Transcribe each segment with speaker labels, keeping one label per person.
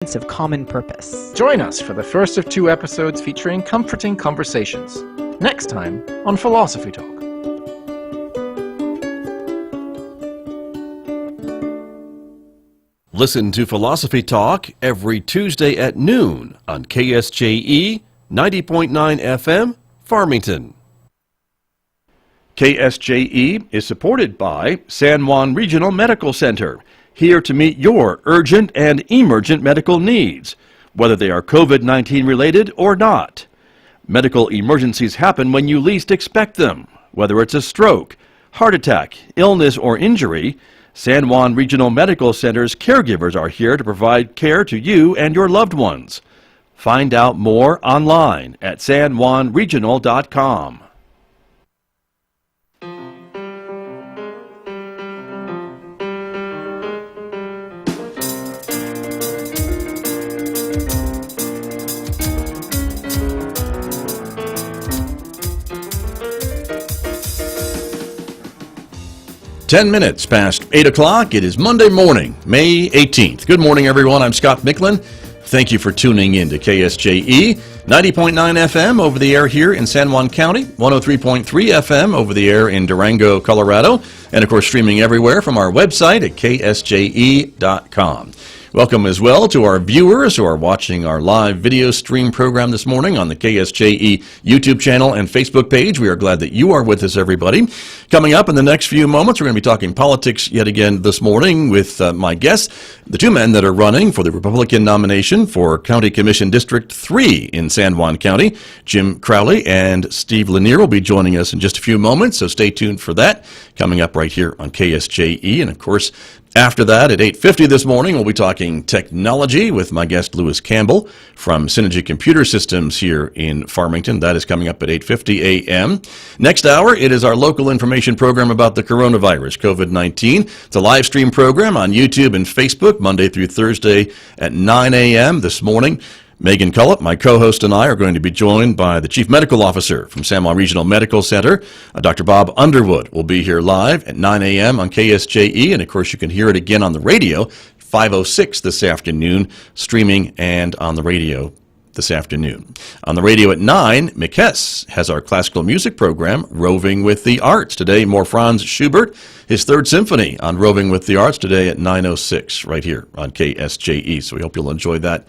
Speaker 1: of common purpose.
Speaker 2: Join us for the first of 2 episodes featuring comforting conversations. Next time on Philosophy Talk.
Speaker 3: Listen to Philosophy Talk every Tuesday at noon on KSJE 90.9 FM, Farmington. KSJE is supported by San Juan Regional Medical Center, here to meet your urgent and emergent medical needs, whether they are COVID-19 related or not. Medical emergencies happen when you least expect them, whether it's a stroke, heart attack, illness, or injury. San Juan Regional Medical Center's caregivers are here to provide care to you and your loved ones. Find out more online at sanjuanregional.com. Ten minutes past 8 o'clock. It is Monday morning, May 18th. Good morning, everyone. I'm Scott Micklin. Thank you for tuning in to KSJE, 90.9 FM over the air here in San Juan County, 103.3 FM over the air in Durango, Colorado, and of course streaming everywhere from our website at ksje.com. Welcome as well to our viewers who are watching our live video stream program this morning on the KSJE YouTube channel and Facebook page. We are glad that you are with us, everybody. Coming up in the next few moments, we're going to be talking politics yet again this morning with my guests, the 2 men that are running for the Republican nomination for County Commission District 3 in San Juan County. Jim Crowley and Steve Lanier will be joining us in just a few moments, so stay tuned for that. Coming up right here on KSJE, and of course, after that, at 8:50 this morning, we'll be talking technology with my guest, Lewis Campbell from Synergy Computer Systems here in Farmington. That is coming up at 8:50 a.m. Next hour, it is our local information program about the coronavirus, COVID-19. It's a live stream program on YouTube and Facebook, Monday through Thursday at 9 a.m. This morning, Megan Cullip, my co-host, and I are going to be joined by the Chief Medical Officer from San Juan Regional Medical Center. Dr. Bob Underwood will be here live at 9 a.m. on KSJE, and of course you can hear it again on the radio, 5:06 this afternoon, streaming and on the radio this afternoon. On the radio at 9, Mick Hess has our classical music program, Roving with the Arts. Today, more Franz Schubert, his 3rd Symphony on Roving with the Arts today at 9:06 right here on KSJE. So we hope you'll enjoy that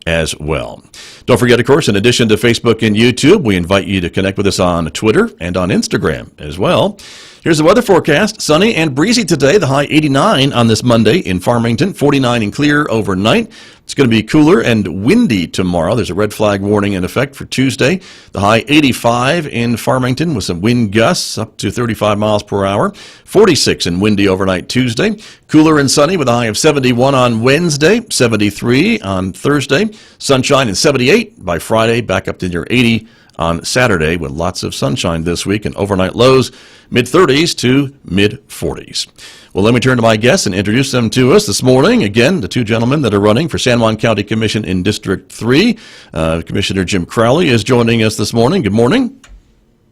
Speaker 3: as well. Don't forget, of course, in addition to Facebook and YouTube, we invite you to connect with us on Twitter and on Instagram as well. Here's the weather forecast. Sunny and breezy today, the high 89 on this Monday in Farmington, 49 and clear overnight. It's going to be cooler and windy tomorrow. There's a red flag warning in effect for Tuesday. The high 85 in Farmington with some wind gusts up to 35 miles per hour. 46 and windy overnight Tuesday. Cooler and sunny with a high of 71 on Wednesday, 73 on Thursday. Sunshine and 78 by Friday, back up to near 80 on Saturday with lots of sunshine this week and overnight lows mid-30s to mid-40s. Well, let me turn to my guests and introduce them to us this morning. Again, the 2 gentlemen that are running for San Juan County Commission in District 3. Commissioner Jim Crowley is joining us this morning. Good morning.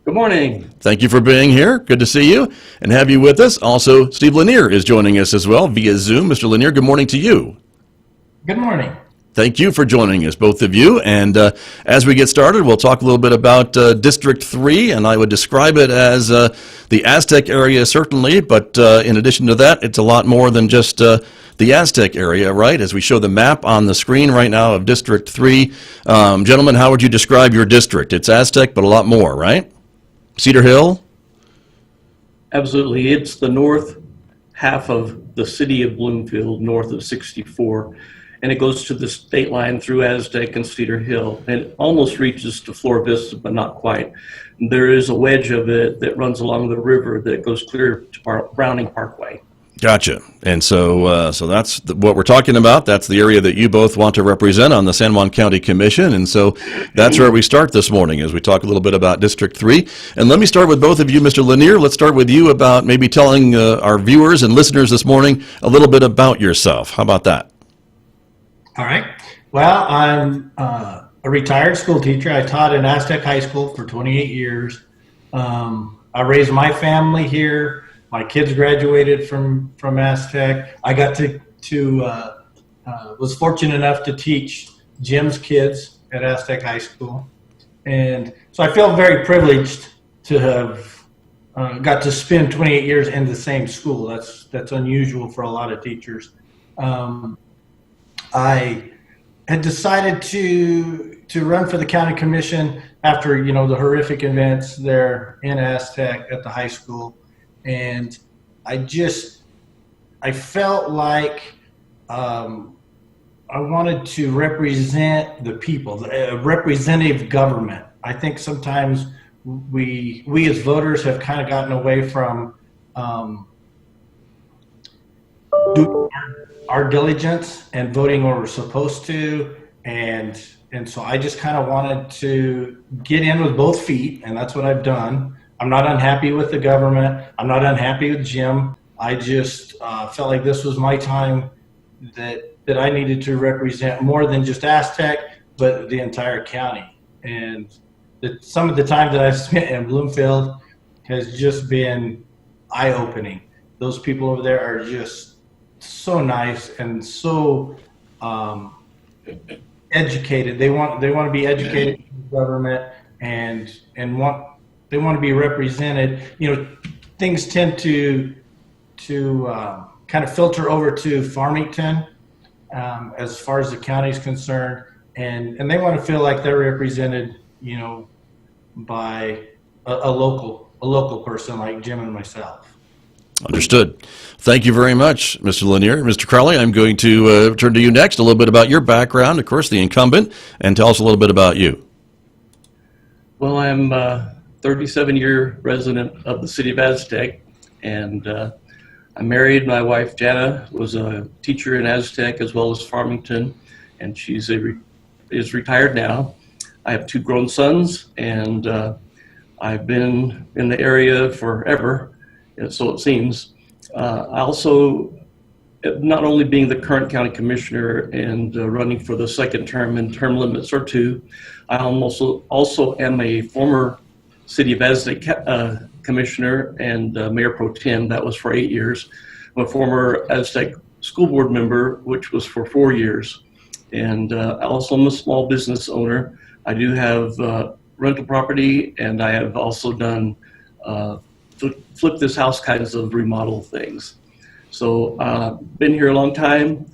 Speaker 4: Good morning.
Speaker 3: Thank you for being here. Good to see you and have you with us. Also, Steve Lanier is joining us as well via Zoom. Mr. Lanier, good morning to you.
Speaker 4: Good morning.
Speaker 3: Thank you for joining us, both of you. And as we get started, we'll talk a little bit about District 3, and I would describe it as the Aztec area, certainly, but in addition to that, it's a lot more than just the Aztec area, right? As we show the map on the screen right now of District 3. Gentlemen, how would you describe your district? It's Aztec, but a lot more, right? Cedar Hill?
Speaker 4: Absolutely. It's the north half of the city of Bloomfield, north of 64. And it goes to the state line through Aztec and Cedar Hill. And it almost reaches to Flora Vista, but not quite. There is a wedge of it that runs along the river that goes clear to Browning Parkway.
Speaker 3: Gotcha. And so that's what we're talking about. That's the area that you both want to represent on the San Juan County Commission. And so that's where we start this morning as we talk a little bit about District 3. And let me start with both of you, Mr. Lanier. Let's start with you about maybe telling our viewers and listeners this morning a little bit about yourself. How about that?
Speaker 5: All right. Well, I'm a retired school teacher. I taught in Aztec High School for 28 years. I raised my family here. My kids graduated from Aztec. I got to was fortunate enough to teach Jim's kids at Aztec High School. And so I feel very privileged to have got to spend 28 years in the same school. That's unusual for a lot of teachers. I had decided to run for the county commission after, the horrific events there in Aztec at the high school. And I felt like I wanted to represent the people, a representative government. I think sometimes we as voters have kind of gotten away from doing our diligence and voting where we're supposed to, and so I just kind of wanted to get in with both feet, and that's what I've done. I'm not unhappy with the government. I'm not unhappy with Jim. I just felt like this was my time that I needed to represent more than just Aztec, but the entire county. And some of the time that I've spent in Bloomfield has just been eye-opening. Those people over there are just so nice and so educated. They want to be educated in the government and they want to be represented. Things tend to kind of filter over to Farmington as far as the county is concerned, and they want to feel like they're represented, by a local person like Jim and myself.
Speaker 3: Understood. Thank you very much, Mr. Lanier. Mr. Crowley, I'm going to turn to you next, a little bit about your background, of course, the incumbent, and tell us a little bit about you.
Speaker 4: Well, I'm a 37-year resident of the city of Aztec, and I'm married. My wife, Jana, was a teacher in Aztec as well as Farmington, and she's is retired now. I have two grown sons, and I've been in the area forever, so it seems. I also, not only being the current county commissioner and running for the second term, and term limits are 2, I also am a former City of Aztec commissioner and mayor pro tem. That was for 8 years. I'm a former Aztec school board member, which was for 4 years. And I also am a small business owner. I do have rental property, and I have also done flip this house kinds of remodel things. So been here a long time,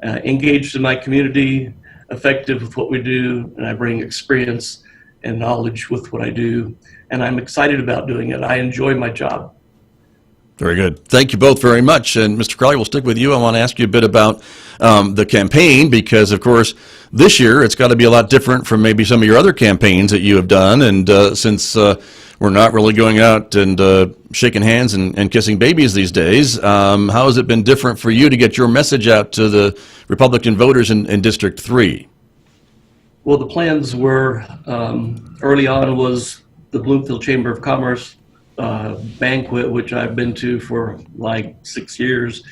Speaker 4: engaged in my community, effective with what we do, and I bring experience and knowledge with what I do, and I'm excited about doing it. I enjoy my job.
Speaker 3: Very good. Thank you both very much. And Mr. Crowley, we'll stick with you. I want to ask you a bit about the campaign, because, of course, this year it's got to be a lot different from maybe some of your other campaigns that you have done. And since we're not really going out and shaking hands and kissing babies these days, how has it been different for you to get your message out to the Republican voters in District 3?
Speaker 4: Well, the plans were, early on was the Bloomfield Chamber of Commerce banquet, which I've been to for like 6 years,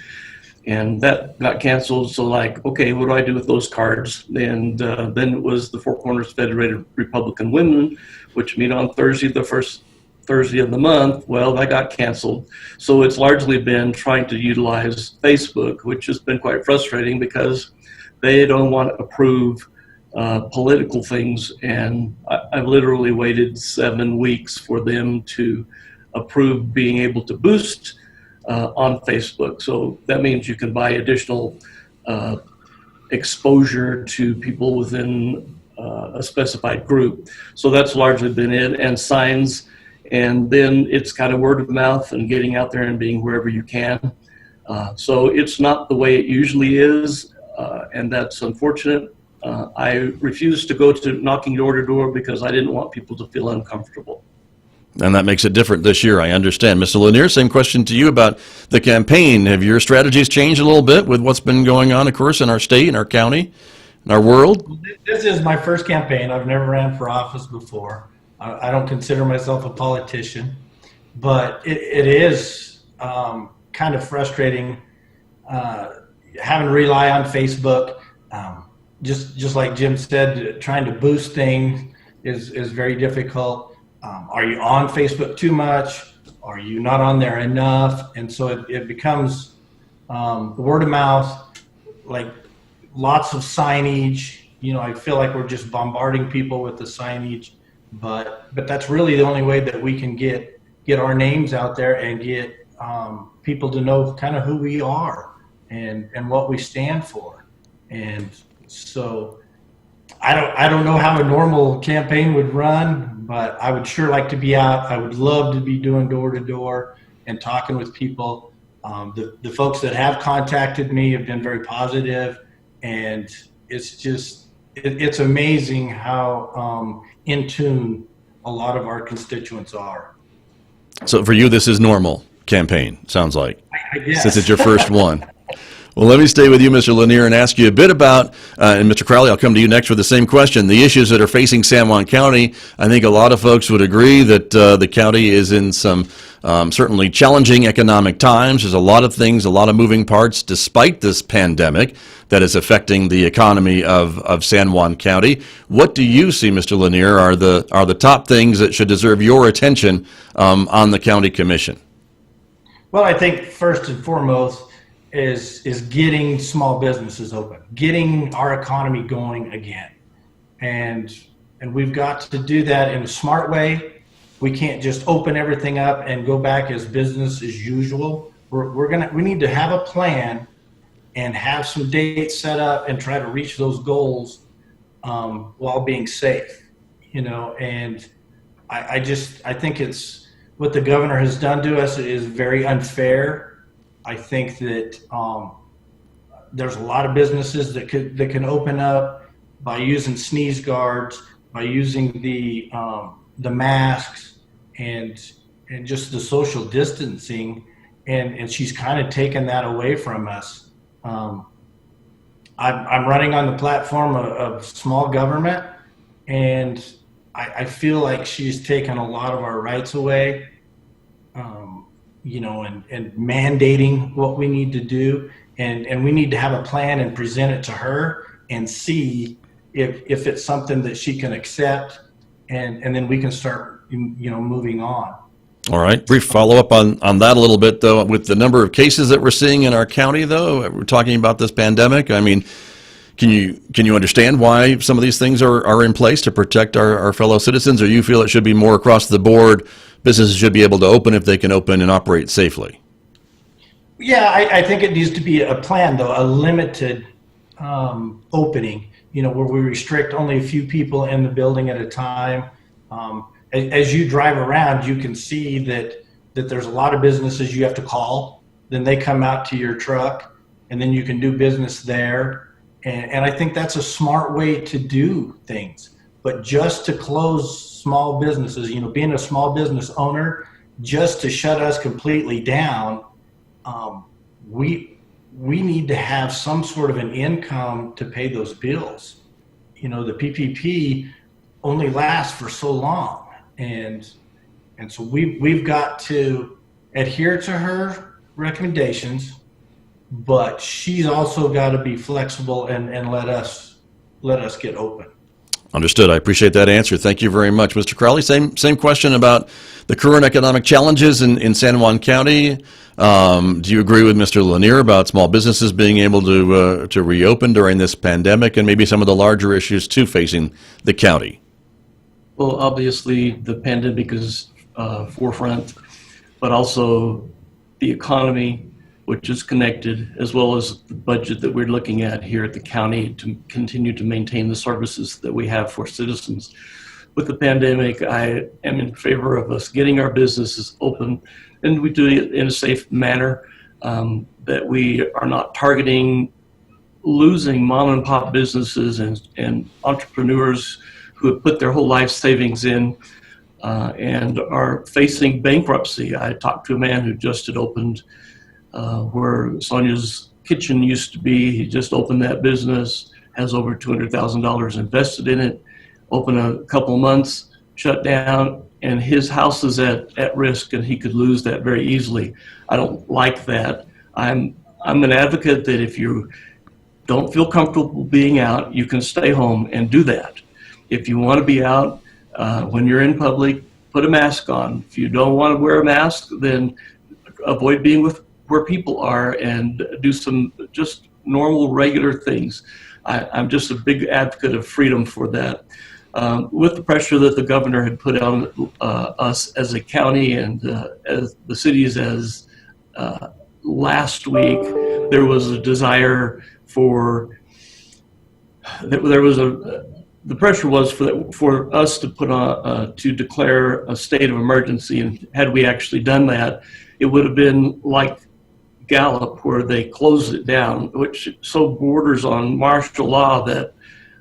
Speaker 4: and that got canceled. So okay, what do I do with those cards? And then it was the Four Corners Federated Republican Women, which meet on Thursday, the first Thursday of the month. Well, that got canceled. So it's largely been trying to utilize Facebook, which has been quite frustrating because they don't want to approve political things, and I've literally waited 7 weeks for them to approve being able to boost on Facebook. So that means you can buy additional exposure to people within a specified group. So that's largely been it, and signs, and then it's kind of word of mouth and getting out there and being wherever you can. So it's not the way it usually is, and that's unfortunate. I refused to go to knocking door to door because I didn't want people to feel uncomfortable.
Speaker 3: And that makes it different this year, I understand. Mr. Lanier, same question to you about the campaign. Have your strategies changed a little bit with what's been going on, of course, in our state, in our county, in our world?
Speaker 5: This is my first campaign. I've never ran for office before. I don't consider myself a politician, but it is kind of frustrating having to rely on Facebook. Just like Jim said, trying to boost things is very difficult. Are you on Facebook too much? Are you not on there enough? And so it becomes the word of mouth. Like lots of signage. I feel like we're just bombarding people with the signage, but that's really the only way that we can get our names out there and get people to know kind of who we are and what we stand for. And so I don't know how a normal campaign would run, but I would sure like to be out. I would love to be doing door to door and talking with people. The folks that have contacted me have been very positive, and it's amazing how in tune a lot of our constituents are.
Speaker 3: So for you, this is normal campaign, sounds like,
Speaker 5: I guess.
Speaker 3: since it's your first one. Well, let me stay with you, Mr. Lanier, and ask you a bit about, and Mr. Crowley, I'll come to you next with the same question, the issues that are facing San Juan County. I think a lot of folks would agree that the county is in some certainly challenging economic times. There's a lot of things, a lot of moving parts, despite this pandemic, that is affecting the economy of San Juan County. What do you see, Mr. Lanier, are the top things that should deserve your attention on the county commission?
Speaker 5: Well, I think first and foremost is getting small businesses open, getting our economy going again. And we've got to do that in a smart way. We can't just open everything up and go back as business as usual. We need to have a plan and have some dates set up and try to reach those goals while being safe, and I think it's what the governor has done to us is very unfair. I think that there's a lot of businesses that can open up by using sneeze guards, by using the masks and just the social distancing, and she's kind of taken that away from us. I'm running on the platform of small government, and I feel like she's taken a lot of our rights away. And mandating what we need to do, and we need to have a plan and present it to her and see if it's something that she can accept, and then we can start moving on.
Speaker 3: All right. Brief follow-up on that a little bit, though. With the number of cases that we're seeing in our county, though, we're talking about this pandemic. I mean, can you understand why some of these things are in place to protect our fellow citizens, or you feel it should be more across the board? Businesses should be able to open if they can open and operate safely.
Speaker 5: Yeah, I think it needs to be a plan, though, a limited opening, where we restrict only a few people in the building at a time. As you drive around, you can see that there's a lot of businesses you have to call. Then they come out to your truck, and then you can do business there. And I think that's a smart way to do things. But just to close small businesses, being a small business owner, just to shut us completely down, we need to have some sort of an income to pay those bills. The PPP only lasts for so long, and so we've got to adhere to her recommendations, but she's also got to be flexible and let us get open.
Speaker 3: Understood. I appreciate that answer. Thank you very much. Mr. Crowley, same question about the current economic challenges in San Juan County. Do you agree with Mr. Lanier about small businesses being able to reopen during this pandemic, and maybe some of the larger issues too facing the county?
Speaker 4: Well, obviously the pandemic is forefront, but also the economy, which is connected, as well as the budget that we're looking at here at the county to continue to maintain the services that we have for citizens. With the pandemic, I am in favor of us getting our businesses open, and we do it in a safe manner, that we are not targeting losing mom and pop businesses and entrepreneurs who have put their whole life savings in and are facing bankruptcy. I talked to a man who just had opened where Sonia's Kitchen used to be. He just opened that business, has over $200,000 invested in it, opened a couple months, shut down, and his house is at risk, and he could lose that very easily. I don't like that. I'm an advocate that if you don't feel comfortable being out, you can stay home and do that. If you want to be out when you're in public, put a mask on. If you don't want to wear a mask, then avoid being where people are and do some just normal, regular things. I'm just a big advocate of freedom for that. With the pressure that the governor had put on us as a county and as the cities as last week, there was a desire for, the pressure was for us to put on, to declare a state of emergency. And had we actually done that, it would have been like Gallup, where they closed it down, which so borders on martial law that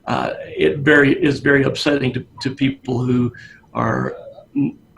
Speaker 4: it is very upsetting to people who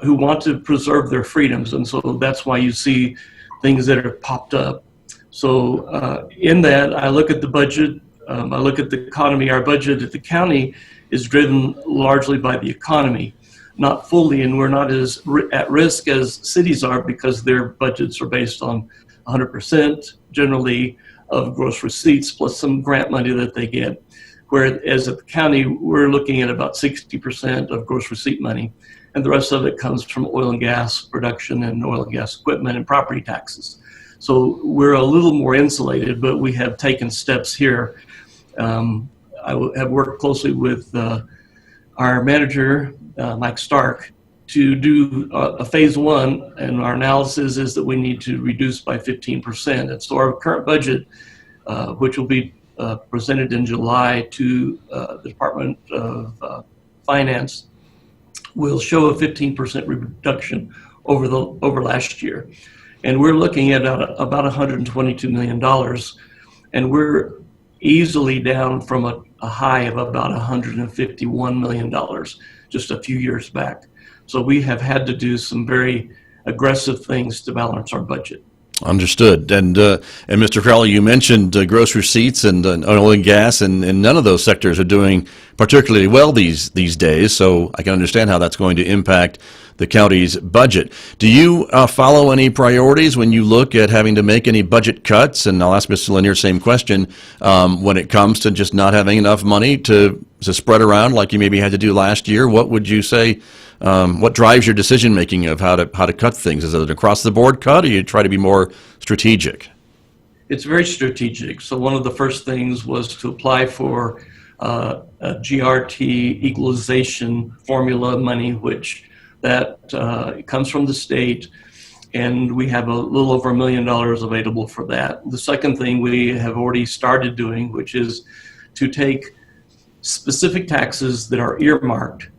Speaker 4: want to preserve their freedoms. And so that's why you see things that are popped up. So in that, I look at the budget, I look at the economy. Our budget at the county is driven largely by the economy, not fully, and we're not as at risk as cities are because their budgets are based on 100% generally of gross receipts plus some grant money that they get. Whereas at the county, we're looking at about 60% of gross receipt money, and the rest of it comes from oil and gas production and oil and gas equipment and property taxes. So we're a little more insulated, but we have taken steps here. I have worked closely with our manager, Mike Stark, to do a phase one, and our analysis is that we need to reduce by 15%. And so our current budget, which will be presented in July to the Department of Finance, will show a 15% reduction over last year. And we're looking at about $122 million, and we're easily down from a high of about $151 million just a few years back. So we have had to do some very aggressive things to balance our budget.
Speaker 3: Understood. And Mr. Crowley, you mentioned gross receipts and oil and gas, and none of those sectors are doing particularly well these days. So I can understand how that's going to impact the county's budget. Do you follow any priorities when you look at having to make any budget cuts? And I'll ask Mr. Lanier same question when it comes to just not having enough money to spread around like you maybe had to do last year. What would you say? What drives your decision making of how to cut things? Is it an across the board cut, or you try to be more strategic?
Speaker 4: It's very strategic. So one of the first things was to apply for a GRT equalization formula money, which that comes from the state, and we have a little over $1 million available for that. The second thing we have already started doing, which is to take specific taxes that are earmarked,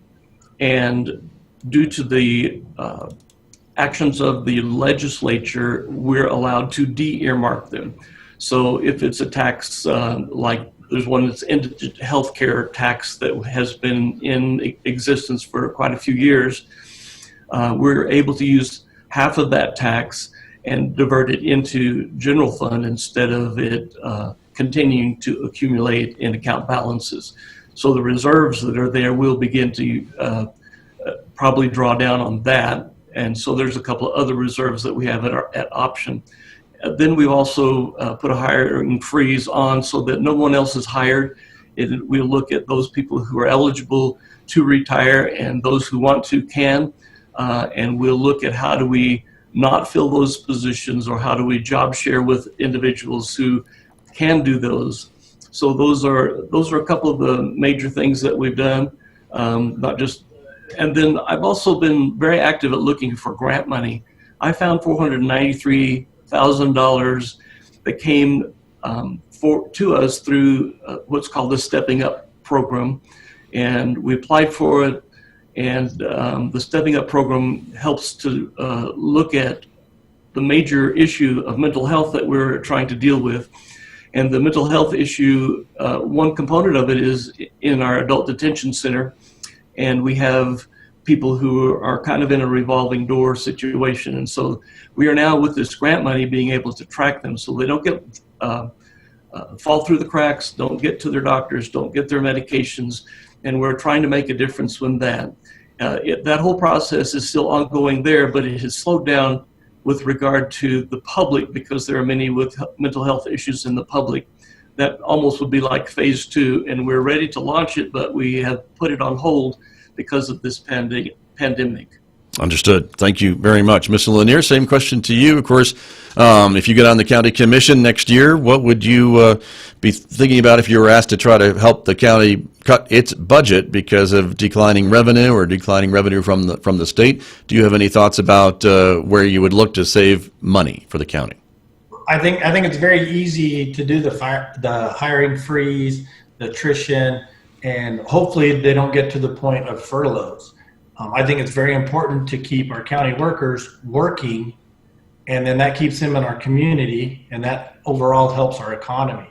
Speaker 4: and due to the actions of the legislature, we're allowed to de-earmark them. So if it's a tax like there's one that's indigent healthcare tax that has been in existence for quite a few years, we're able to use half of that tax and divert it into general fund instead of it continuing to accumulate in account balances. So the reserves that are there will begin to probably draw down on that. And so there's a couple of other reserves that we have at option. Then we've also put a hiring freeze on so that no one else is hired. We'll look at those people who are eligible to retire and those who want to can. And we'll look at how do we not fill those positions, or how do we job share with individuals who can do those. So those are a couple of the major things that we've done. And then I've also been very active at looking for grant money. I found $493,000 that came to us through what's called the Stepping Up program, and we applied for it. And the Stepping Up program helps to look at the major issue of mental health that we're trying to deal with. And the mental health issue, one component of it is in our adult detention center. And we have people who are kind of in a revolving door situation. And so we are now, with this grant money, being able to track them so they don't get fall through the cracks, don't get to their doctors, don't get their medications. And we're trying to make a difference with that. That whole process is still ongoing there, but it has slowed down with regard to the public because there are many with mental health issues in the public. That almost would be like phase 2, and we're ready to launch it, but we have put it on hold because of this pandemic.
Speaker 3: Understood. Thank you very much. Mr. Lanier, same question to you. Of course, if you get on the county commission next year, what would you be thinking about if you were asked to try to help the county cut its budget because of declining revenue or declining revenue from the state? Do you have any thoughts about where you would look to save money for the county?
Speaker 5: I think it's very easy to do the hiring freeze, the attrition, and hopefully they don't get to the point of furloughs. I think it's very important to keep our county workers working, and then that keeps them in our community, and that overall helps our economy.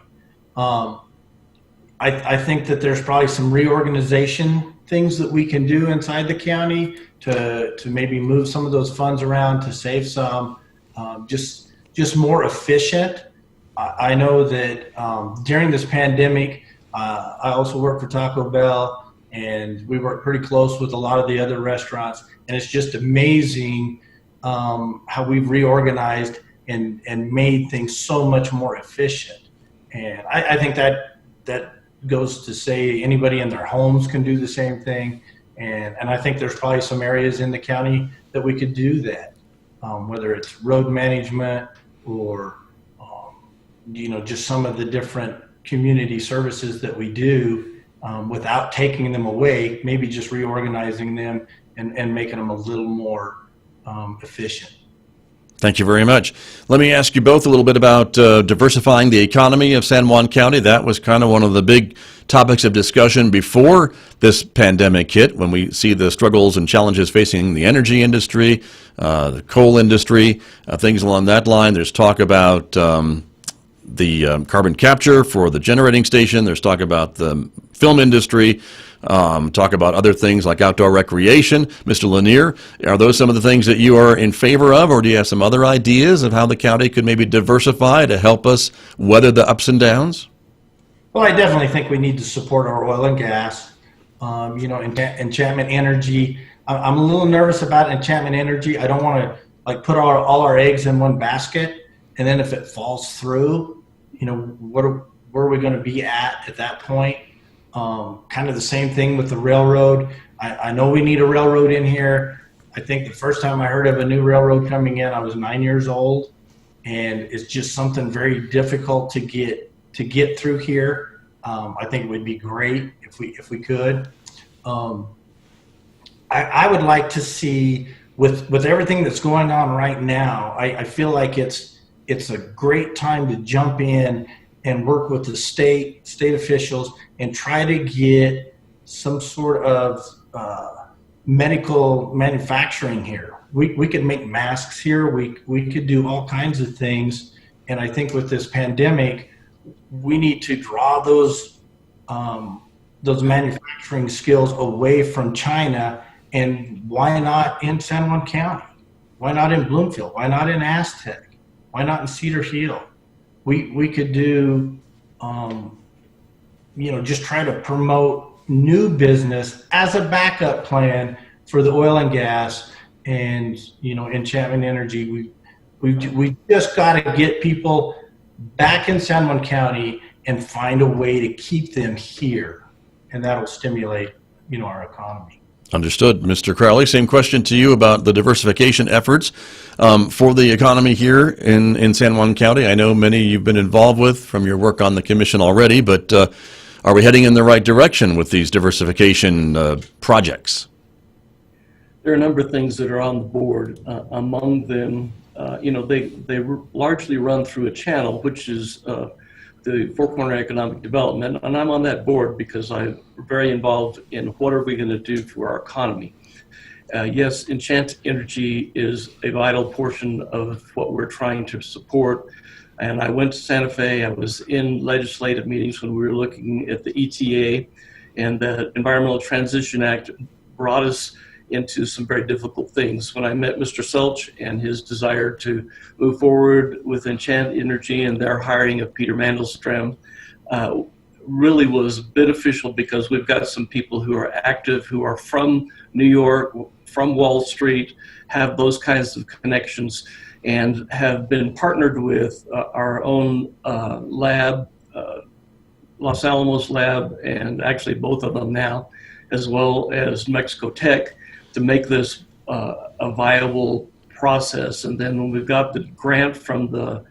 Speaker 5: I think that there's probably some reorganization things that we can do inside the county to maybe move some of those funds around to save some, just more efficient. I know that during this pandemic, I also work for Taco Bell, and we work pretty close with a lot of the other restaurants, and it's just amazing how we've reorganized and made things so much more efficient. And I think that goes to say anybody in their homes can do the same thing, and I think there's probably some areas in the county that we could do that, whether it's road management or just some of the different community services that we do. Without taking them away, maybe just reorganizing them and making them a little more efficient.
Speaker 3: Thank you very much. Let me ask you both a little bit about diversifying the economy of San Juan County. That was kind of one of the big topics of discussion before this pandemic hit, when we see the struggles and challenges facing the energy industry, the coal industry, things along that line. There's talk about the carbon capture for the generating station. There's talk about the film industry, talk about other things like outdoor recreation. Mr. Lanier, are those some of the things that you are in favor of, or do you have some other ideas of how the county could maybe diversify to help us weather the ups and downs?
Speaker 5: Well, I definitely think we need to support our oil and gas. Enchantment Energy. I'm a little nervous about Enchantment Energy. I don't want to put all our eggs in one basket, and then if it falls through, where are we going to be at that point? Kind of the same thing with the railroad. I know we need a railroad in here. I think the first time I heard of a new railroad coming in, I was 9 years old, and it's just something very difficult to get through here. I think it would be great if we could. I would like to see with everything that's going on right now. I feel like it's a great time to jump in and work with the state officials and try to get some sort of medical manufacturing here. We could make masks here. We could do all kinds of things. And I think with this pandemic, we need to draw those manufacturing skills away from China. And why not in San Juan County? Why not in Bloomfield? Why not in Aztec? Why not in Cedar Hill? We could do, just try to promote new business as a backup plan for the oil and gas and, Enchantment Energy. We just got to get people back in San Juan County and find a way to keep them here. And that'll stimulate, our economy.
Speaker 3: Understood. Mr. Crowley, same question to you about the diversification efforts for the economy here in San Juan County. I know many you've been involved with from your work on the commission already, but are we heading in the right direction with these diversification projects?
Speaker 4: There are a number of things that are on the board. Among them, they largely run through a channel, which is the Four Corner Economic Development, and I'm on that board because I'm very involved in what are we going to do for our economy. Yes, Enchant Energy is a vital portion of what we're trying to support. And I went to Santa Fe. I was in legislative meetings when we were looking at the ETA, and the Environmental Transition Act brought us into some very difficult things. When I met Mr. Selch and his desire to move forward with Enchant Energy and their hiring of Peter Mandelstrom, really was beneficial because we've got some people who are active, who are from New York, from Wall Street, have those kinds of connections, and have been partnered with our own lab, Los Alamos lab, and actually both of them now, as well as Mexico Tech, to make this a viable process. And then when we got the grant from the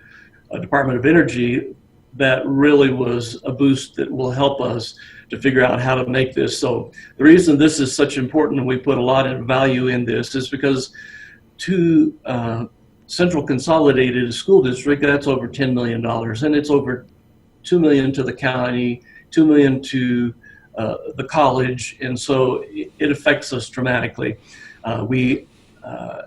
Speaker 4: Department of Energy, that really was a boost that will help us to figure out how to make this. So the reason this is such important and we put a lot of value in this is because to Central Consolidated School District, that's over $10 million, and it's over $2 million to the county, $2 million to the college, and so it affects us dramatically. We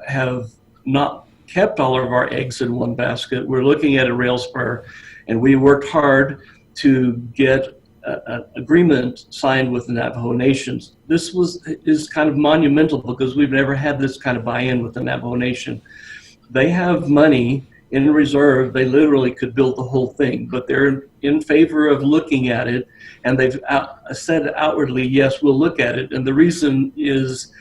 Speaker 4: have not kept all of our eggs in one basket. We're looking at a rail spur, and we worked hard to get an agreement signed with the Navajo Nations. This is kind of monumental because we've never had this kind of buy-in with the Navajo Nation. They have money in reserve. They literally could build the whole thing, but they're in favor of looking at it, and they've said outwardly, yes, we'll look at it. And the reason is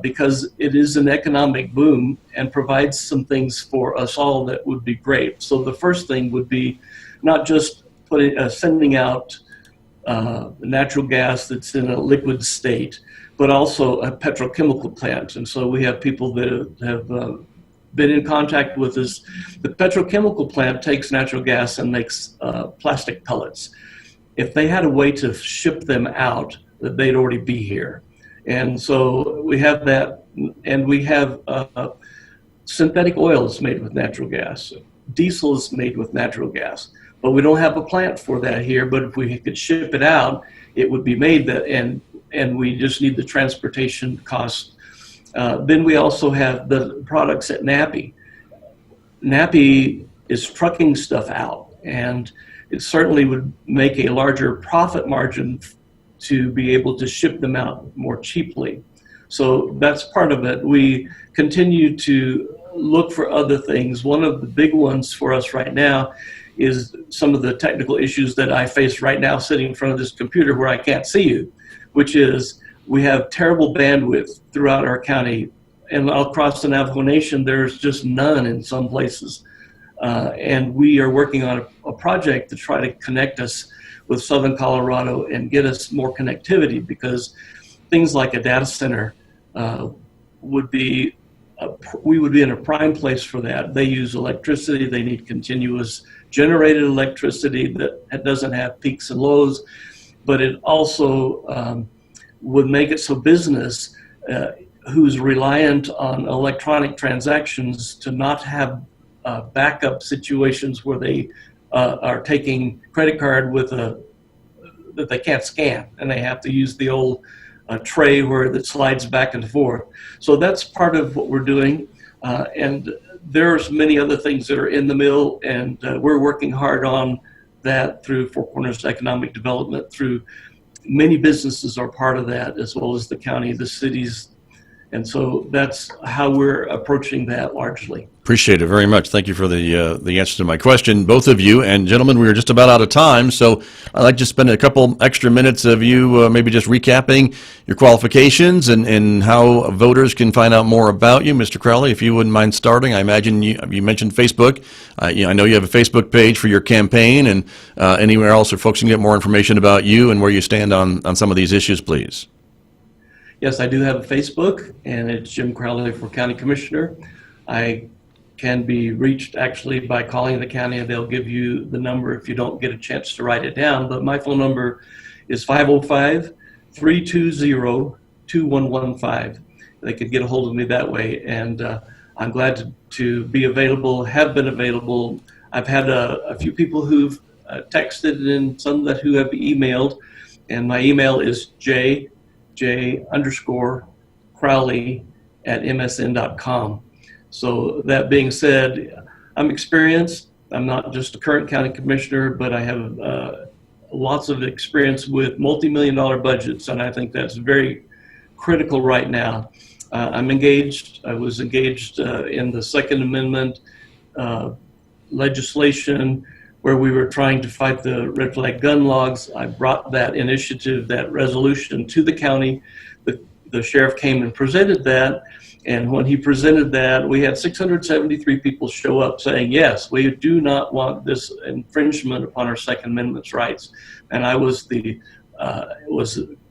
Speaker 4: because it is an economic boom and provides some things for us all that would be great. So the first thing would be not just sending out natural gas that's in a liquid state, but also a petrochemical plant. And so we have people that have been in contact with us. The petrochemical plant takes natural gas and makes plastic pellets. If they had a way to ship them out, they'd already be here. And so we have that, and we have synthetic oils made with natural gas. Diesel is made with natural gas, but we don't have a plant for that here. But if we could ship it out, it would be made that, and we just need the transportation cost. Then we also have the products at NAPI. NAPI is trucking stuff out, and it certainly would make a larger profit margin to be able to ship them out more cheaply. So that's part of it. We continue to look for other things. One of the big ones for us right now is some of the technical issues that I face right now sitting in front of this computer where I can't see you, which is we have terrible bandwidth throughout our county, and across the Navajo Nation, there's just none in some places. And we are working on a project to try to connect us with Southern Colorado and get us more connectivity, because things like a data center we would be in a prime place for that. They use electricity. They need continuous generated electricity that doesn't have peaks and lows, but it also would make it so business who's reliant on electronic transactions to not have backup situations where they are taking credit card that they can't scan, and they have to use the old tray where that slides back and forth. So that's part of what we're doing, and there's many other things that are in the mill, and we're working hard on that through Four Corners Economic Development. Through many businesses are part of that, as well as the county, the cities. And so that's how we're approaching that largely.
Speaker 3: Appreciate it very much. Thank you for the answer to my question, both of you. And gentlemen, we are just about out of time, so I'd like to spend a couple extra minutes of you maybe just recapping your qualifications and how voters can find out more about you. Mr. Crowley, if you wouldn't mind starting. I imagine you mentioned Facebook. I know you have a Facebook page for your campaign, and anywhere else where folks can get more information about you and where you stand on some of these issues, please.
Speaker 4: Yes, I do have a Facebook, and it's Jim Crowley for County Commissioner. I can be reached actually by calling the county, and they'll give you the number if you don't get a chance to write it down. But my phone number is 505-320-2115. They could get a hold of me that way, and I'm glad to be available, have been available. I've had a few people who've texted and some who have emailed, and my email is j_Crowley@msn.com. So that being said, I'm experienced. I'm not just a current county commissioner, but I have lots of experience with multi-million-dollar budgets, and I think that's very critical right now. I'm engaged. I was engaged in the Second Amendment legislation where we were trying to fight the red flag gun laws. I brought that initiative, that resolution to the county. The sheriff came and presented that. And when he presented that, we had 673 people show up saying, yes, we do not want this infringement upon our Second Amendment rights. And I was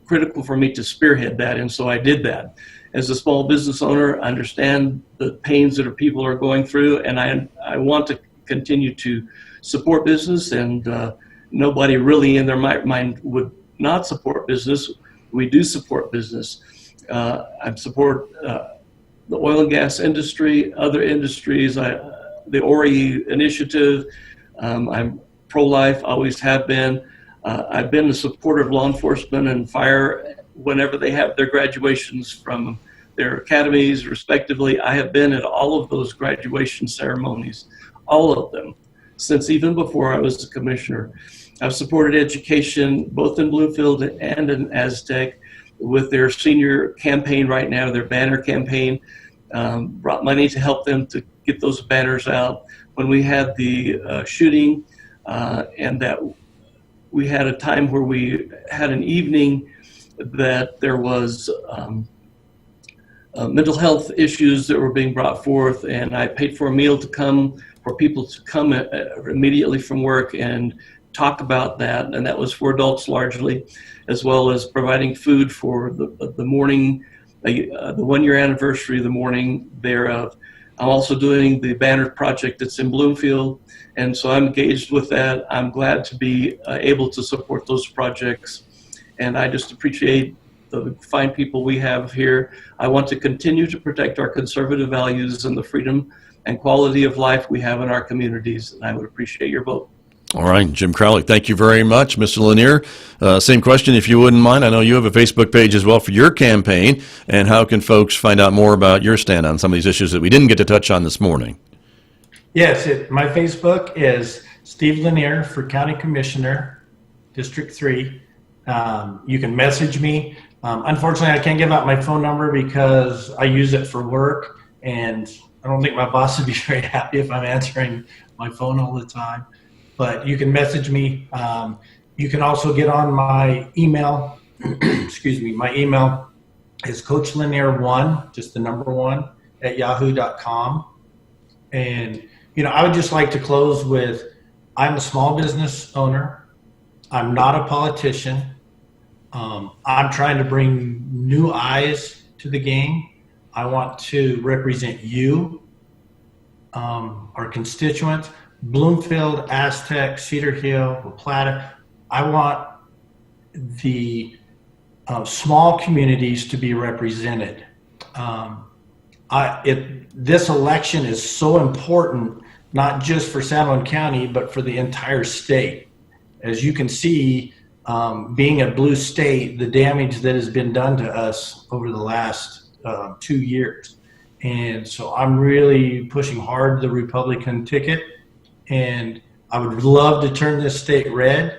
Speaker 4: critical for me to spearhead that, and so I did that. As a small business owner, I understand the pains that people are going through, and I want to continue to support business, and nobody really in their mind would not support business. We do support business. I support the oil and gas industry, other industries, the ORI initiative. I'm pro-life, always have been. I've been a supporter of law enforcement and fire whenever they have their graduations from their academies, respectively. I have been at all of those graduation ceremonies, all of them, since even before I was a commissioner. I've supported education both in Bloomfield and in Aztec with their senior campaign right now, their banner campaign. Brought money to help them to get those banners out. When we had the shooting, and that we had a time where we had an evening that there was mental health issues that were being brought forth, and I paid for a meal to come, for people to come immediately from work and talk about that, and that was for adults largely, as well as providing food for the morning, the 1 year anniversary of the morning thereof. I'm also doing the banner project that's in Bloomfield, and so I'm engaged with that. I'm glad to be able to support those projects, and I just appreciate the fine people we have here. I want to continue to protect our conservative values and the freedom and quality of life we have in our communities, and I would appreciate your vote.
Speaker 3: All right, Jim Crowley, thank you very much. Mr. Lanier, same question, if you wouldn't mind. I know you have a Facebook page as well for your campaign, and how can folks find out more about your stand on some of these issues that we didn't get to touch on this morning?
Speaker 5: Yes, my Facebook is Steve Lanier for County Commissioner, District 3. You can message me. Unfortunately, I can't give out my phone number because I use it for work, and I don't think my boss would be very happy if I'm answering my phone all the time. But you can message me. You can also get on my email. Excuse me. My email is coachlanier1, just the number 1, at yahoo.com. And, I would just like to close with, I'm a small business owner. I'm not a politician. I'm trying to bring new eyes to the game. I want to represent you, our constituents. Bloomfield, Aztec, Cedar Hill, La Plata. I want the small communities to be represented. This election is so important, not just for San Juan County, but for the entire state. As you can see, being a blue state, the damage that has been done to us over the last 2 years. And so I'm really pushing hard the Republican ticket. And I would love to turn this state red,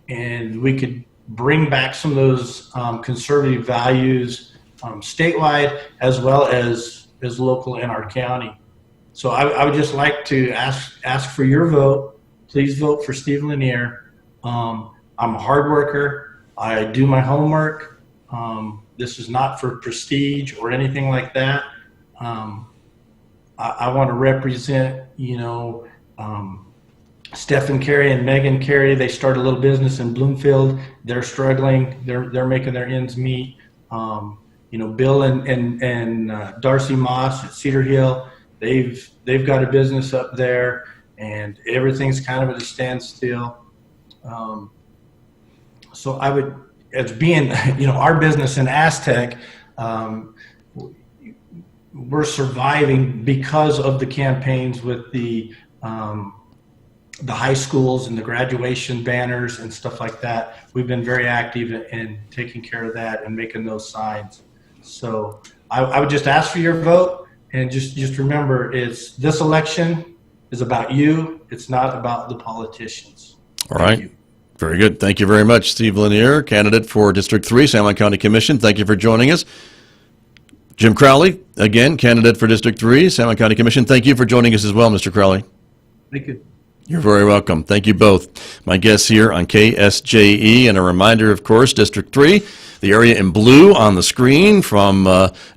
Speaker 5: and we could bring back some of those conservative values statewide as well as local in our county. So I would just like to ask for your vote. Please vote for Steve Lanier. I'm a hard worker. I do my homework. This is not for prestige or anything like that. I want to represent, Stephen Carey and Megan Carey. They started a little business in Bloomfield. They're struggling. They're making their ends meet. Bill and Darcy Moss at Cedar Hill. They've got a business up there, and everything's kind of at a standstill. So I would, as being, our business in Aztec, we're surviving because of the campaigns with the high schools and the graduation banners and stuff like that. We've been very active in taking care of that and making those signs. So I would just ask for your vote, and just remember, this election is about you. It's not about the politicians.
Speaker 3: All right. Thank you. Very good. Thank you very much, Steve Lanier, candidate for District 3, San Juan County Commission. Thank you for joining us. Jim Crowley, again, candidate for District 3, San Juan County Commission. Thank you for joining us as well, Mr. Crowley.
Speaker 4: Thank you.
Speaker 3: You're very welcome. Thank you both. My guests here on KSJE, and a reminder, of course, District 3, The area in blue on the screen from,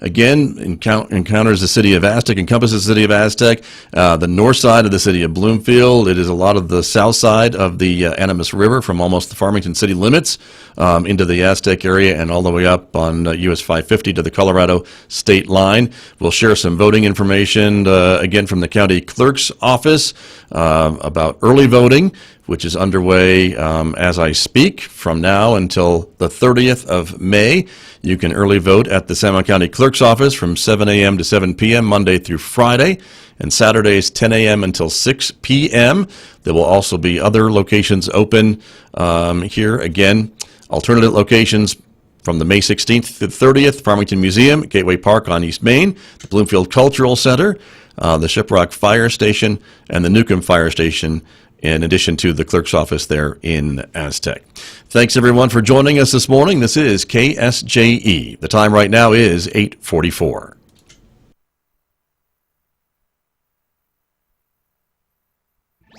Speaker 3: again, encounters the city of Aztec, encompasses the city of Aztec, the north side of the city of Bloomfield. It is a lot of the south side of the Animas River from almost the Farmington city limits into the Aztec area and all the way up on US 550 to the Colorado state line. We'll share some voting information, again, from the county clerk's office about early voting, which is underway as I speak from now until the 30th of May. You can early vote at the San Juan County Clerk's Office from 7 a.m. to 7 p.m. Monday through Friday, and Saturdays 10 a.m. until 6 p.m. There will also be other locations open here. Again, alternate locations from the May 16th to the 30th, Farmington Museum, Gateway Park on East Main, the Bloomfield Cultural Center, the Shiprock Fire Station, and the Newcomb Fire Station, in addition to the clerk's office there in Aztec. Thanks, everyone, for joining us this morning. This is KSJE. The time right now is 8:44.